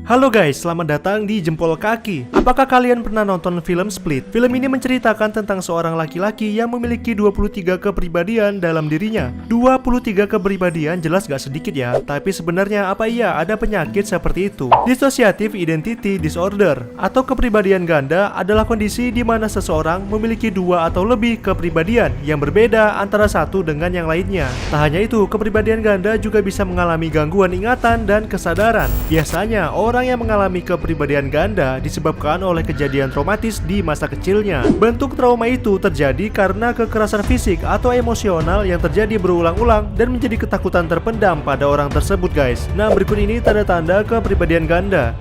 Halo guys, selamat datang di Jempol Kaki. Apakah kalian pernah nonton film Split? Film ini menceritakan tentang seorang laki-laki yang memiliki 23 kepribadian dalam dirinya. 23 kepribadian jelas gak sedikit ya, tapi sebenarnya apa iya ada penyakit seperti itu? Dissociative Identity Disorder atau kepribadian ganda adalah kondisi di mana seseorang memiliki dua atau lebih kepribadian yang berbeda antara satu dengan yang lainnya. Tak hanya itu, kepribadian ganda juga bisa mengalami gangguan ingatan dan kesadaran. Biasanya orang yang mengalami kepribadian ganda disebabkan oleh kejadian traumatis di masa kecilnya. Bentuk trauma itu terjadi karena kekerasan fisik atau emosional yang terjadi berulang-ulang dan menjadi ketakutan terpendam pada orang tersebut guys. Nah, berikut ini tanda-tanda kepribadian ganda.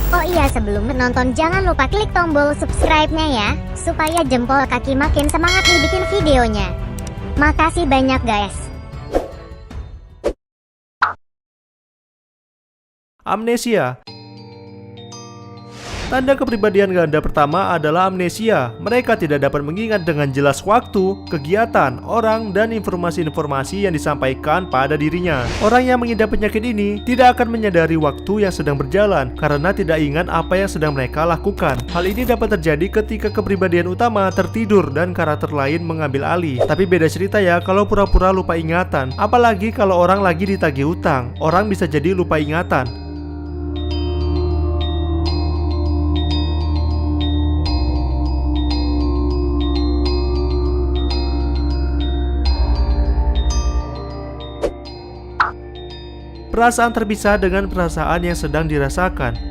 Oh iya, sebelum menonton jangan lupa klik tombol subscribe-nya ya, supaya Jempol Kaki makin semangat nih bikin videonya. Makasih banyak guys. Amnesia. Tanda kepribadian ganda pertama adalah amnesia. Mereka tidak dapat mengingat dengan jelas waktu, kegiatan, orang, dan informasi-informasi yang disampaikan pada dirinya. Orang yang mengidap penyakit ini tidak akan menyadari waktu yang sedang berjalan karena tidak ingat apa yang sedang mereka lakukan. Hal ini dapat terjadi ketika kepribadian utama tertidur dan karakter lain mengambil alih. Tapi beda cerita ya kalau pura-pura lupa ingatan. Apalagi kalau orang lagi ditagih utang, orang bisa jadi lupa ingatan. Perasaan terpisah dengan perasaan yang sedang dirasakan.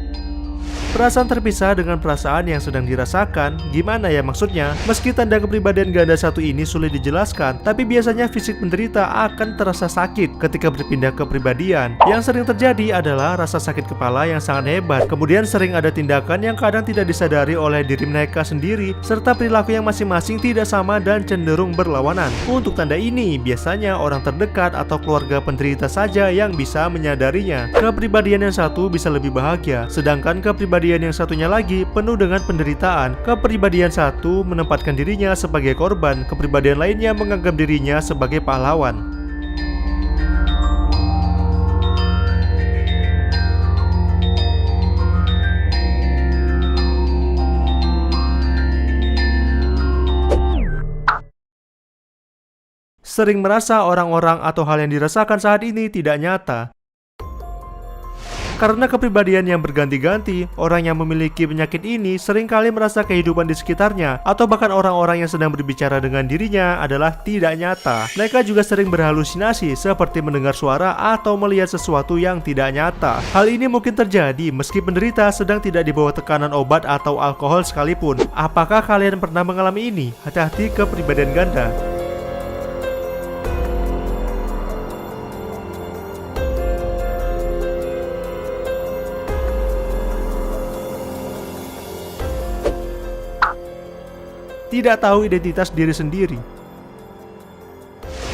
Perasaan terpisah dengan perasaan yang sedang dirasakan, gimana ya maksudnya? Meski tanda kepribadian ganda satu ini sulit dijelaskan, tapi biasanya fisik penderita akan terasa sakit ketika berpindah kepribadian. Yang sering terjadi adalah rasa sakit kepala yang sangat hebat. Kemudian sering ada tindakan yang kadang tidak disadari oleh diri mereka sendiri, serta perilaku yang masing-masing tidak sama dan cenderung berlawanan. Untuk tanda ini, biasanya orang terdekat atau keluarga penderita saja yang bisa menyadarinya. Kepribadian yang satu bisa lebih bahagia, sedangkan kepribadian yang satunya lagi penuh dengan penderitaan. Kepribadian satu menempatkan dirinya sebagai korban, kepribadian lainnya menganggap dirinya sebagai pahlawan. Sering merasa orang-orang atau hal yang dirasakan saat ini tidak nyata. Karena kepribadian yang berganti-ganti, orang yang memiliki penyakit ini seringkali merasa kehidupan di sekitarnya atau bahkan orang-orang yang sedang berbicara dengan dirinya adalah tidak nyata. Mereka juga sering berhalusinasi seperti mendengar suara atau melihat sesuatu yang tidak nyata. Hal ini mungkin terjadi meski penderita sedang tidak di bawah tekanan obat atau alkohol sekalipun. Apakah kalian pernah mengalami ini? Hati-hati kepribadian ganda. Tidak tahu identitas diri sendiri.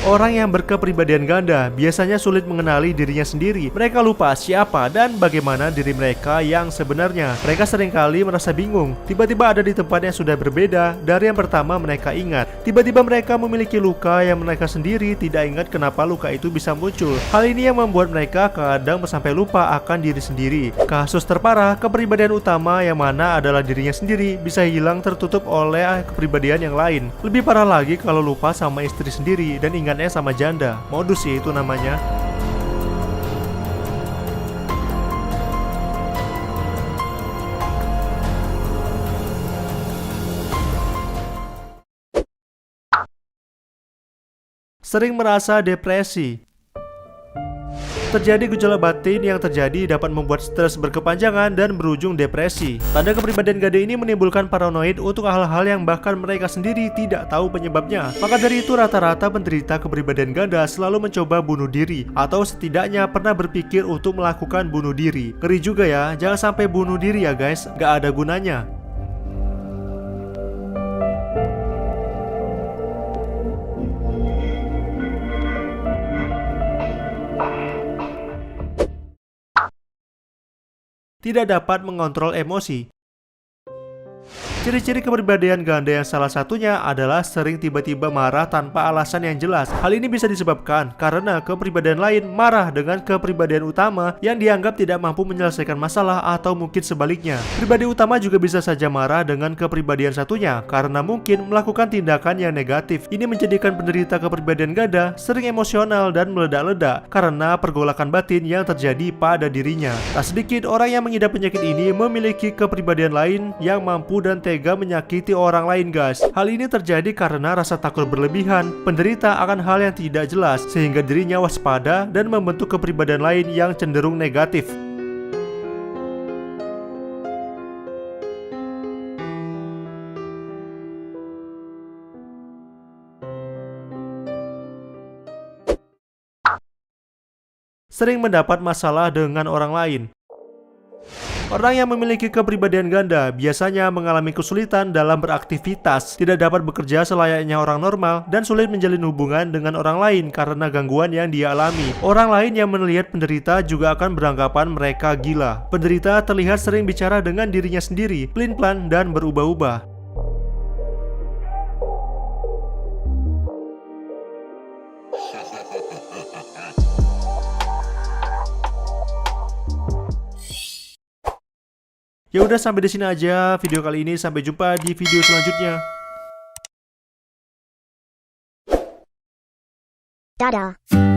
Orang yang berkepribadian ganda biasanya sulit mengenali dirinya sendiri. Mereka lupa siapa dan bagaimana diri mereka yang sebenarnya. Mereka seringkali merasa bingung, tiba-tiba ada di tempat yang sudah berbeda dari yang pertama mereka ingat. Tiba-tiba mereka memiliki luka yang mereka sendiri tidak ingat kenapa luka itu bisa muncul. Hal ini yang membuat mereka kadang sampai lupa akan diri sendiri. Kasus terparah, kepribadian utama yang mana adalah dirinya sendiri bisa hilang tertutup oleh kepribadian yang lain. Lebih parah lagi kalau lupa sama istri sendiri dan ingat sama janda. Modus sih itu namanya. Sering merasa depresi. Terjadi gejala batin yang terjadi dapat membuat stres berkepanjangan dan berujung depresi. Tanda kepribadian ganda ini menimbulkan paranoid untuk hal-hal yang bahkan mereka sendiri tidak tahu penyebabnya. Maka dari itu rata-rata penderita kepribadian ganda selalu mencoba bunuh diri atau setidaknya pernah berpikir untuk melakukan bunuh diri. Ngeri juga ya, jangan sampai bunuh diri ya guys, gak ada gunanya. Tidak dapat mengontrol emosi. Ciri-ciri kepribadian ganda yang salah satunya adalah sering tiba-tiba marah tanpa alasan yang jelas. Hal ini bisa disebabkan karena kepribadian lain marah dengan kepribadian utama yang dianggap tidak mampu menyelesaikan masalah, atau mungkin sebaliknya. Pribadi utama juga bisa saja marah dengan kepribadian satunya karena mungkin melakukan tindakan yang negatif. Ini menjadikan penderita kepribadian ganda sering emosional dan meledak-ledak karena pergolakan batin yang terjadi pada dirinya. Tak sedikit orang yang mengidap penyakit ini memiliki kepribadian lain yang mampu dan tega menyakiti orang lain, guys. Hal ini terjadi karena rasa takut berlebihan penderita akan hal yang tidak jelas, sehingga dirinya waspada dan membentuk kepribadian lain yang cenderung negatif. Sering mendapat masalah dengan orang lain. Orang yang memiliki kepribadian ganda biasanya mengalami kesulitan dalam beraktivitas, tidak dapat bekerja selayaknya orang normal, dan sulit menjalin hubungan dengan orang lain karena gangguan yang dia alami. Orang lain yang melihat penderita juga akan beranggapan mereka gila. Penderita terlihat sering bicara dengan dirinya sendiri, pelin-pelan dan berubah-ubah. Ya udah, sampai di sini aja video kali ini. Sampai jumpa di video selanjutnya. Dadah.